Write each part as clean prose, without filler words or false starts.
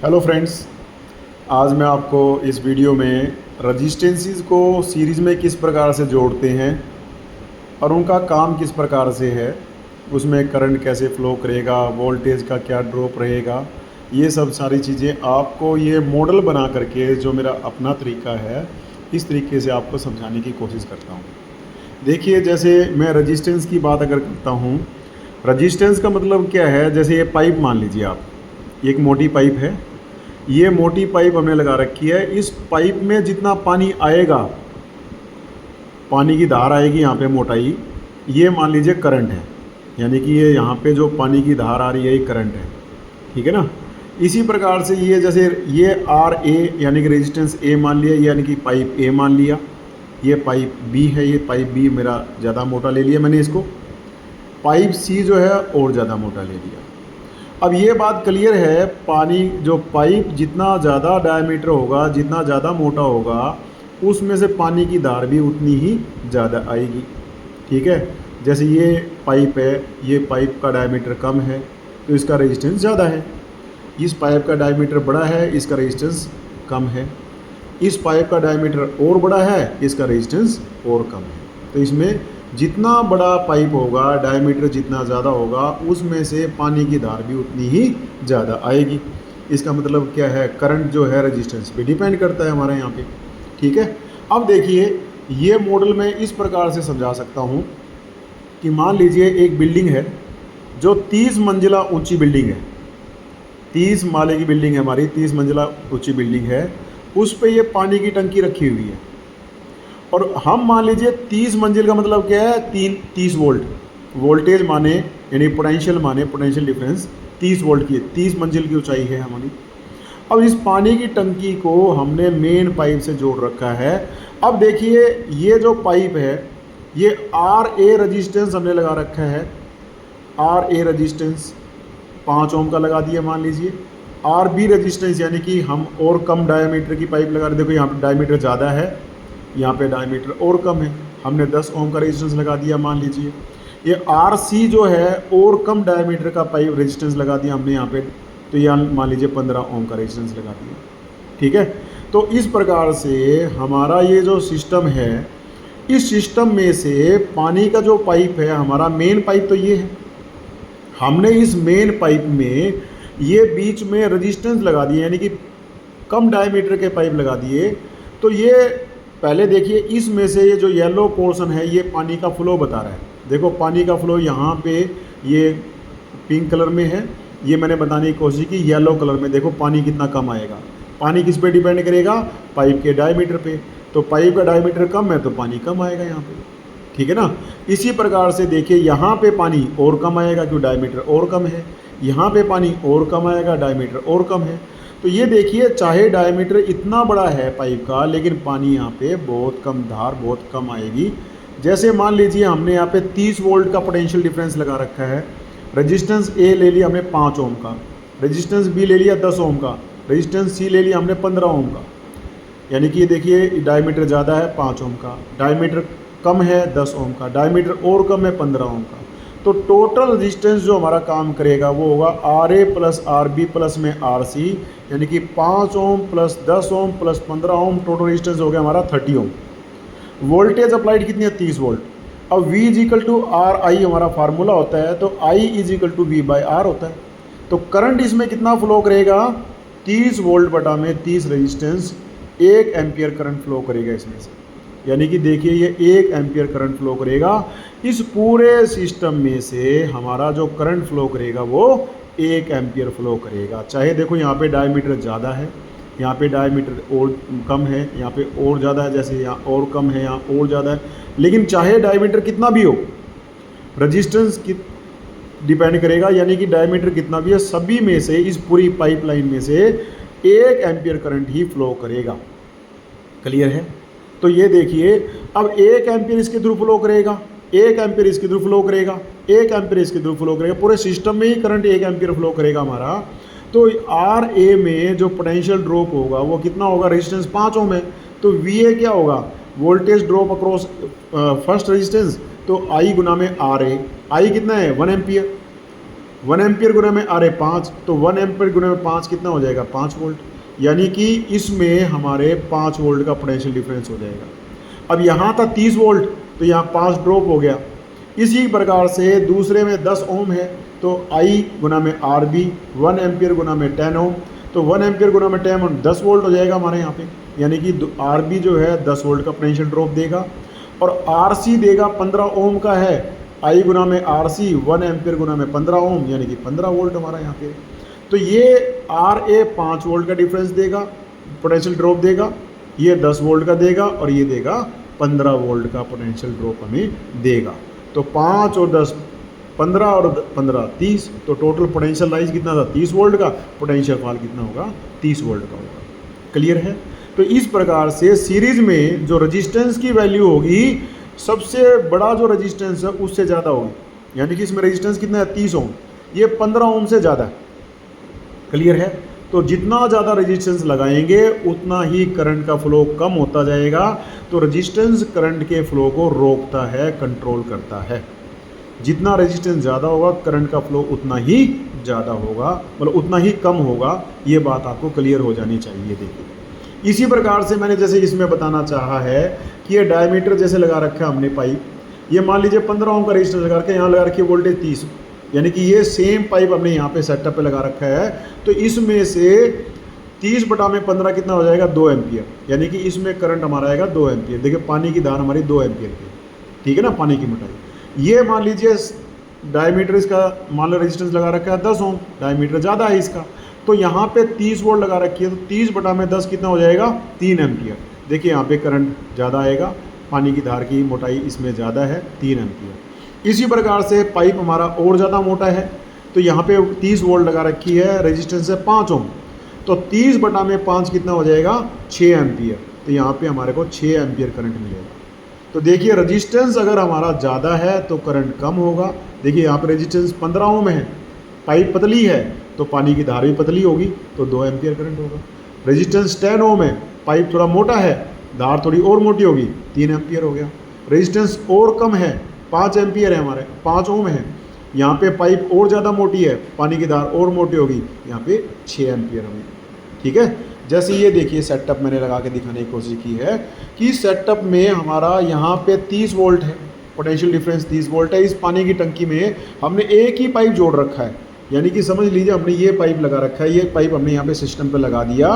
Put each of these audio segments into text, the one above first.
Hello friends, आज मैं आपको इस वीडियो में रजिस्टेंसीज़ को सीरीज़ में किस प्रकार से जोड़ते हैं और उनका काम किस प्रकार से है, उसमें करंट कैसे फ़्लो करेगा, वोल्टेज का क्या ड्रॉप रहेगा, ये सब सारी चीज़ें आपको ये मॉडल बना करके जो मेरा अपना तरीका है इस तरीके से आपको समझाने की कोशिश करता हूँ। देखिए, जैसे मैं रजिस्टेंस की बात अगर करता हूँ, रजिस्टेंस का मतलब क्या है। जैसे ये पाइप मान लीजिए आप, ये एक मोटी पाइप है, ये मोटी पाइप हमने लगा रखी है। इस पाइप में जितना पानी आएगा, पानी की धार आएगी यहाँ पे मोटाई, ये मान लीजिए करंट है, यानी कि ये यहाँ पे जो पानी की धार आ रही है ये करंट है, ठीक है ना। इसी प्रकार से ये जैसे ये आर ए यानी कि रेजिस्टेंस ए मान लिया, यानी कि पाइप ए मान लिया, ये पाइप बी है, ये पाइप बी मेरा ज़्यादा मोटा ले लिया मैंने इसको, पाइप सी जो है और ज़्यादा मोटा ले लिया। अब ये बात क्लियर है, पानी जो पाइप जितना ज़्यादा डायमीटर होगा, जितना ज़्यादा मोटा होगा, उसमें से पानी की धार भी उतनी ही ज़्यादा आएगी, ठीक है। जैसे ये पाइप है, ये पाइप का डायमीटर कम है तो इसका रेजिस्टेंस ज़्यादा है, इस पाइप का डायमीटर बड़ा है, इसका रेजिस्टेंस कम है, इस पाइप का डायमीटर और बड़ा है, इसका रेजिस्टेंस और कम है। तो इसमें जितना बड़ा पाइप होगा, डायमीटर जितना ज़्यादा होगा, उसमें से पानी की धार भी उतनी ही ज़्यादा आएगी। इसका मतलब क्या है, करंट जो है रेजिस्टेंस पे डिपेंड करता है हमारे यहाँ पे, ठीक है। अब देखिए, ये मॉडल मैं इस प्रकार से समझा सकता हूँ कि मान लीजिए एक बिल्डिंग है जो 30 मंजिला ऊंची बिल्डिंग है, 30 माले की बिल्डिंग है हमारी, 30 मंजिला ऊंची बिल्डिंग है, उस पर ये पानी की टंकी रखी हुई है। और हम मान लीजिए 30 मंजिल का मतलब क्या है, 30 वोल्ट, वोल्टेज माने यानी पोटेंशियल माने, पोटेंशियल डिफरेंस 30 वोल्ट की है, 30 मंजिल की ऊंचाई है हमारी। अब इस पानी की टंकी को हमने मेन पाइप से जोड़ रखा है। अब देखिए, ये जो पाइप है, ये आर ए रजिस्टेंस हमने लगा रखा है, आर ए रजिस्टेंस 5 ओम का लगा दिया मान लीजिए। आर बी रजिस्टेंस यानी कि हम और कम डायमीटर की पाइप लगा रहे, देखो यहाँ पर डायमीटर ज़्यादा है, यहाँ पे डायमीटर और कम है, हमने 10 ओम का रेजिस्टेंस लगा दिया मान लीजिए। ये आर सी जो है और कम डायमीटर का पाइप रेजिस्टेंस लगा दिया हमने यहाँ पे, तो यहाँ मान लीजिए 15 ओम का रेजिस्टेंस लगा दिया, ठीक है। तो इस प्रकार से हमारा ये जो सिस्टम है, इस सिस्टम में से पानी का जो पाइप है हमारा, मेन पाइप तो ये है, हमने इस मेन पाइप में ये बीच में रेजिस्टेंस लगा दिए, यानी कि कम डायमीटर के पाइप लगा दिए। तो ये पहले देखिए, इसमें से ये जो येलो पोर्शन है ये पानी का फ्लो बता रहा है। देखो पानी का फ्लो यहाँ पे ये पिंक कलर में है, ये मैंने बताने की कोशिश की येलो कलर में। देखो पानी कितना कम आएगा, पानी किस पे डिपेंड करेगा, पाइप के डायमीटर पे। तो पाइप का डायमीटर कम है तो पानी कम आएगा यहाँ पे, ठीक है ना। इसी प्रकार से देखिए, यहाँ पे पानी और कम आएगा क्यों, डायमीटर और कम है, यहाँ पे पानी और कम आएगा, डायमीटर और कम है। तो ये देखिए, चाहे डायमीटर इतना बड़ा है पाइप का, लेकिन पानी यहाँ पे बहुत कम, धार बहुत कम आएगी। जैसे मान लीजिए हमने यहाँ पे 30 वोल्ट का पोटेंशियल डिफरेंस लगा रखा है, रेजिस्टेंस ए ले लिया हमने 5 ओम का, रेजिस्टेंस बी ले लिया 10 ओम का, रेजिस्टेंस सी ले लिया हमने 15 ओम का। यानी कि ये देखिए, डायमीटर ज़्यादा है 5 ओम का, डायमीटर कम है 10 ओम का, डायमीटर और कम है 15 ओम का। तो टोटल रेजिस्टेंस जो हमारा काम करेगा वो होगा R A plus R B plus में आर सी, यानी कि 5 ohm plus 10 ohm plus 15 ohm, total resistance हो गया हमारा 30 ओम। वोल्टेज अप्लाइड कितनी है, 30 वोल्ट। अब V is equal to R I हमारा फार्मूला होता है, तो I is equal to V by R होता है। तो करंट इसमें कितना फ्लो करेगा, 30 वोल्ट बटा में 30 रेजिस्टेंस, 1 एम्पियर करंट फ्लो करेगा इसमें से। यानी कि देखिए, ये 1 एम्पियर करंट फ्लो करेगा। इस पूरे सिस्टम में से हमारा जो करंट फ्लो करेगा वो 1 एम्पियर फ्लो करेगा। चाहे देखो यहाँ पे डायमीटर ज़्यादा है, यहाँ पे डायमीटर और कम है, यहाँ पे और ज़्यादा है, जैसे यहाँ और कम है, यहाँ और ज़्यादा है, लेकिन चाहे डायमीटर कितना भी हो, रेजिस्टेंस की डिपेंड करेगा, यानी कि डायमीटर कितना भी है, सभी में से, इस पूरी पाइपलाइन में से 1 एम्पियर करंट ही फ्लो करेगा। क्लियर है। तो ये देखिए, अब 1 एम्पियर इसके थ्रू फ्लो करेगा, 1 एम्पियर इसके थ्रू फ्लो करेगा, 1 एम्पियर इसके थ्रू फ्लो करेगा, पूरे सिस्टम में ही करंट 1 एम्पियर फ्लो करेगा हमारा। तो आर ए में जो पोटेंशियल ड्रॉप होगा वो कितना होगा, रेजिस्टेंस 5 ओम है, तो वी ए क्या होगा, voltage drop across first resistance, तो आई गुना में आर ए, आई कितना है 1 एम्पियर, 1 एम्पियर गुना में आर ए 5, तो 1 एम्पियर गुना में 5 कितना हो जाएगा 5 वोल्ट, यानी कि इसमें हमारे 5 वोल्ट का पोटेंशियल डिफरेंस हो जाएगा। अब यहाँ था 30 वोल्ट, तो यहाँ 5 ड्रॉप हो गया। इसी प्रकार से दूसरे में 10 ओम है, तो I गुना में आर बी 1 एम्पियर गुना में 10 ओम, तो 1 एम्पियर गुना में 10 ओम 10 वोल्ट हो जाएगा हमारे यहाँ पे, यानी कि आर बी जो है 10 वोल्ट का पोटेंशियल ड्रॉप देगा। और आर सी देगा 15 ओम का है, I गुना में आर सी 1 एम्पियर गुना में 15 ओम, यानी कि 15 वोल्ट हमारा यहाँ पे। तो ये आर ए 5 वोल्ट का डिफरेंस देगा, पोटेंशियल ड्रॉप देगा, ये 10 वोल्ट का देगा, और ये देगा 15 वोल्ट का पोटेंशियल ड्रॉप हमें देगा। तो 5 और 10 15 और 15 30, तो टोटल पोटेंशियल राइज कितना था 30 वोल्ट का, पोटेंशियल फॉल कितना होगा 30 वोल्ट का होगा। क्लियर है। तो इस प्रकार से सीरीज में जो रेजिस्टेंस की वैल्यू होगी, सबसे बड़ा जो रेजिस्टेंस है उससे ज़्यादा होगी, यानी कि इसमें रेजिस्टेंस कितना है 30 ओम, ये 15 ओम से ज़्यादा है। क्लियर है। तो जितना ज़्यादा रेजिस्टेंस लगाएंगे उतना ही करंट का फ्लो कम होता जाएगा। तो रेजिस्टेंस करंट के फ्लो को रोकता है, कंट्रोल करता है। जितना रेजिस्टेंस ज़्यादा होगा करंट का फ्लो उतना ही ज़्यादा होगा, मतलब उतना ही कम होगा। ये बात आपको क्लियर हो जानी चाहिए। देखिए इसी प्रकार से मैंने जैसे इसमें बताना चाहा है कि ये डायमीटर जैसे लगा रखा है हमने पाइप, ये मान लीजिए 15 ओम का रेजिस्टेंस लगा रखा है, यहाँ लगा रखी है वोल्टेज 30, यानी कि ये सेम पाइप हमने यहाँ पे सेटअप पे लगा रखा है। तो इसमें से 30/15 कितना हो जाएगा 2 एम्पियर, यानी कि इसमें करंट हमारा आएगा 2 एम्पियर। देखिए पानी की धार हमारी 2 एम्पियर की, ठीक है ना, पानी की मोटाई। ये मान लीजिए डायमीटर इसका मान लो रेजिस्टेंस लगा रखा है 10 ओम, डायमीटर ज़्यादा है इसका, तो यहाँ पे 30 वोल्ट लगा रखी है, तो 30/10 कितना हो जाएगा 3 एम्पियर। देखिए यहाँ पे करंट ज़्यादा आएगा, पानी की धार की मोटाई इसमें ज़्यादा है 3 एम्पियर। इसी प्रकार से पाइप हमारा और ज़्यादा मोटा है, तो यहाँ पे 30 वोल्ट लगा रखी है, रेजिस्टेंस है 5 ओम, तो 30/5 कितना हो जाएगा 6 एम्पियर। तो यहाँ पे हमारे को 6 एम्पियर करंट मिलेगा। तो देखिए रेजिस्टेंस अगर हमारा ज़्यादा है तो करंट कम होगा। देखिए यहाँ पे रेजिस्टेंस 15 ओम है, पाइप पतली है तो पानी की धार भी पतली होगी, तो 2 एम्पियर करंट होगा। रेजिस्टेंस 10 ओम है, पाइप थोड़ा मोटा है, धार थोड़ी और मोटी होगी, 3 एम्पियर हो गया। रेजिस्टेंस और कम है, 5 एम्पियर है हमारे, 5 ओम है, यहाँ पे पाइप और ज़्यादा मोटी है, पानी की धार और मोटी होगी, यहाँ पे 6 एम्पियर हमें। ठीक है। जैसे ये देखिए सेटअप मैंने लगा के दिखाने की कोशिश की है कि सेटअप में हमारा यहाँ पे 30 वोल्ट है, पोटेंशियल डिफरेंस 30 वोल्ट है। इस पानी की टंकी में हमने एक ही पाइप जोड़ रखा है, यानी कि समझ लीजिए हमने ये पाइप लगा रखा है, ये पाइप हमने यहाँ पे सिस्टम पे लगा दिया,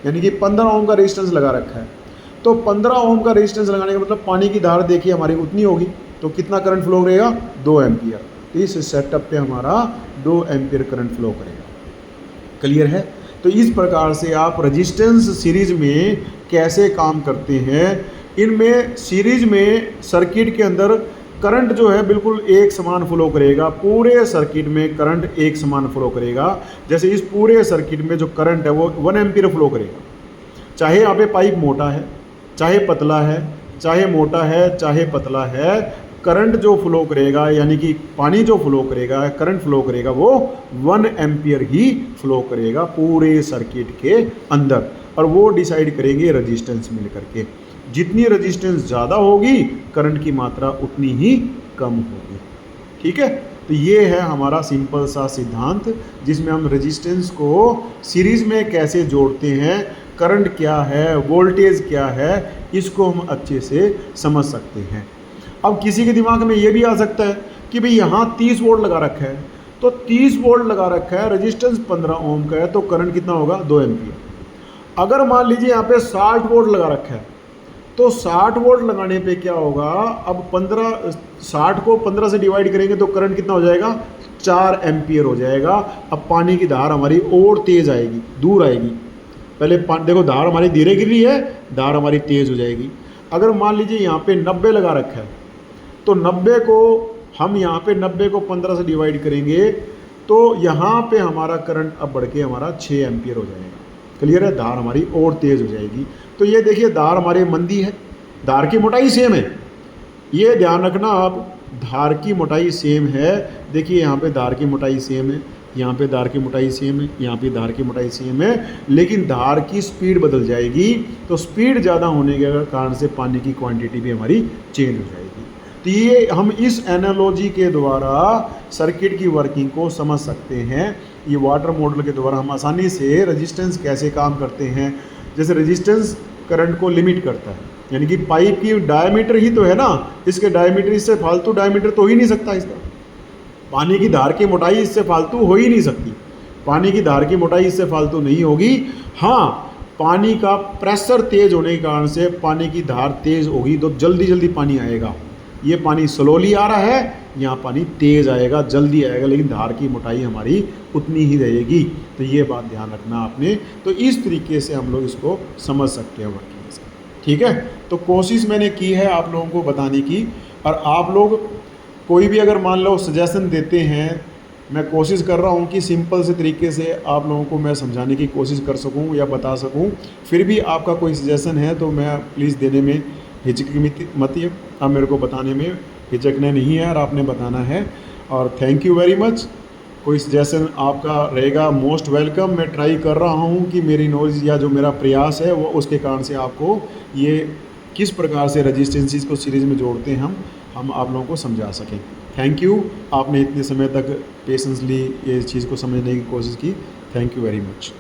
यानी कि 15 ओम का रेजिस्टेंस लगा रखा है। तो 15 ओम का रेजिस्टेंस लगाने का मतलब पानी की धार देखिए हमारी उतनी होगी, तो कितना करंट फ्लो करेगा 2 एम्पियर। तो इस सेटअप पे हमारा 2 एम्पियर करंट फ्लो करेगा। क्लियर है। तो इस प्रकार से आप रेजिस्टेंस सीरीज में कैसे काम करते हैं। इनमें सीरीज में सर्किट के अंदर करंट जो है बिल्कुल एक समान फ्लो करेगा, पूरे सर्किट में करंट एक समान फ्लो करेगा। जैसे इस पूरे सर्किट में जो करंट है वो 1 एम्पियर फ्लो करेगा, चाहे यहाँ पे पाइप मोटा है, चाहे पतला है, चाहे मोटा है, चाहे पतला है, करंट जो फ्लो करेगा, यानी कि पानी जो फ्लो करेगा, करंट फ्लो करेगा, वो 1 एम्पियर ही फ्लो करेगा पूरे सर्किट के अंदर। और वो डिसाइड करेंगे रेजिस्टेंस मिल करके। जितनी रेजिस्टेंस ज़्यादा होगी करंट की मात्रा उतनी ही कम होगी। ठीक है। तो ये है हमारा सिंपल सा सिद्धांत, जिसमें हम रेजिस्टेंस को सीरीज में कैसे जोड़ते हैं, करंट क्या है, वोल्टेज क्या है, इसको हम अच्छे से समझ सकते हैं। अब किसी के दिमाग में ये भी आ सकता है कि भाई यहाँ 30 वोल्ट लगा रखा है, तो 30 वोल्ट लगा रखा है, रेजिस्टेंस 15 ओम का है, तो करंट कितना होगा 2 एम्पियर। अगर मान लीजिए यहाँ पे 60 वोल्ट लगा रखा है, तो 60 वोल्ट लगाने पे क्या होगा, अब 60 को 15 से डिवाइड करेंगे तो करंट कितना हो जाएगा 4 एम्पियर हो जाएगा। अब पानी की धार हमारी और तेज़ आएगी, दूर आएगी। पहले देखो धार हमारी धीरे गिर रही है, धार हमारी तेज़ हो जाएगी। अगर मान लीजिए यहाँ पे 90 लगा रखा है, तो 90 को हम यहाँ पे 90 को 15 से डिवाइड करेंगे तो यहाँ पे हमारा करंट अब बढ़ के हमारा 6 एम्पियर हो जाएगा। क्लियर है। धार हमारी और तेज़ हो जाएगी। तो ये देखिए धार हमारी मंदी है, धार की मोटाई सेम है, ये ध्यान रखना आप, धार की मोटाई सेम है। देखिए यहाँ पे धार की मोटाई सेम है, यहाँ पे धार की मोटाई सेम है, यहाँ पे धार की मोटाई सेम है, लेकिन धार की स्पीड बदल जाएगी। तो स्पीड ज़्यादा होने के कारण से पानी की क्वांटिटी भी हमारी चेंज हो जाएगी। तो ये हम इस एनालॉजी के द्वारा सर्किट की वर्किंग को समझ सकते हैं। ये वाटर मॉडल के द्वारा हम आसानी से रेजिस्टेंस कैसे काम करते हैं। जैसे रेजिस्टेंस करंट को लिमिट करता है, यानी कि पाइप की डायमीटर ही तो है ना, इसके डायमीटर, इससे फालतू डायमीटर तो हो ही नहीं सकता इसका। पानी की धार की मोटाई इससे फालतू हो ही नहीं सकती, पानी की धार की मोटाई इससे फालतू नहीं होगी। हाँ, पानी का प्रेशर तेज होने के कारण से पानी की धार तेज होगी तो जल्दी जल्दी पानी आएगा। ये पानी स्लोली आ रहा है, यहाँ पानी तेज आएगा, जल्दी आएगा, लेकिन धार की मोटाई हमारी उतनी ही रहेगी। तो ये बात ध्यान रखना आपने। तो इस तरीके से हम लोग इसको समझ सकते हैं वर्किंग से, ठीक है। तो कोशिश मैंने की है आप लोगों को बताने की, और आप लोग कोई भी अगर मान लो सजेशन देते हैं, मैं कोशिश कर रहा हूँ कि सिंपल से तरीके से आप लोगों को मैं समझाने की कोशिश कर सकूँ या बता सकूँ। फिर भी आपका कोई सजेशन है तो मैं प्लीज़ देने में हिचक मत, अब मेरे को बताने में हिचकना नहीं है और आपने बताना है। और थैंक यू वेरी मच। कोई सजेशन आपका रहेगा मोस्ट वेलकम। मैं ट्राई कर रहा हूँ कि मेरी नॉलेज या जो मेरा प्रयास है वो उसके कारण से आपको ये किस प्रकार से रजिस्टेंसीज को सीरीज़ में जोड़ते हैं हम आप लोगों को समझा सकें। थैंक यू, आपने इतने समय तक पेशेंसली ये चीज़ को समझने की कोशिश की। Thank you very much.